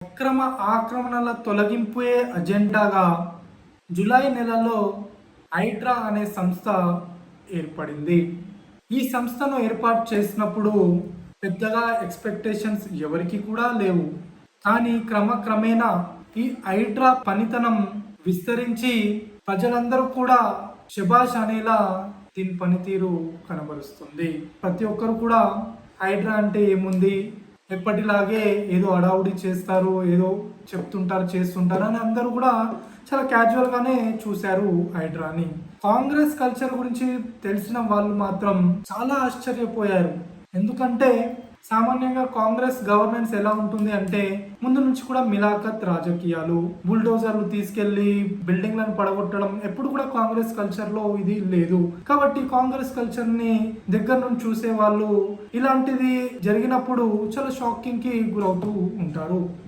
అక్రమ ఆక్రమణల తొలగింపే అజెండాగా జూలై నెలలో హైడ్రా అనే సంస్థ ఏర్పడింది. ఈ సంస్థను ఏర్పాటు చేసినప్పుడు పెద్దగా ఎక్స్పెక్టేషన్స్ ఎవరికి కూడా లేవు. కానీ క్రమక్రమేణా ఈ హైడ్రా పనితనం విస్తరించి ప్రజలందరూ కూడా శభాష్ అనేలా దీని పనితీరు కనబరుస్తుంది. ప్రతి ఒక్కరు కూడా హైడ్రా అంటే ఏముంది, ఎప్పటిలాగే ఏదో అడావుడి చేస్తారు, ఏదో చెప్తుంటారు, చేస్తుంటారు అని అందరూ కూడా చాలా క్యాజువల్గానే చూశారు హైడ్రాని. కాంగ్రెస్ కల్చర్ గురించి తెలిసిన వాళ్ళు మాత్రం చాలా ఆశ్చర్యపోయారు. ఎందుకంటే సామాన్యంగా కాంగ్రెస్ గవర్నెన్స్ ఎలా ఉంటుంది అంటే ముందు నుంచి కూడా మిలాఖత్ రాజకీయాలు, బుల్డోజర్లు తీసుకెళ్లి బిల్డింగ్లను పడగొట్టడం ఎప్పుడు కూడా కాంగ్రెస్ కల్చర్ లో ఇది లేదు. కాబట్టి కాంగ్రెస్ కల్చర్ ని దగ్గర నుంచి చూసే వాళ్ళు ఇలాంటిది జరిగినప్పుడు చాలా షాకింగ్ కి గురవుతూ ఉంటారు.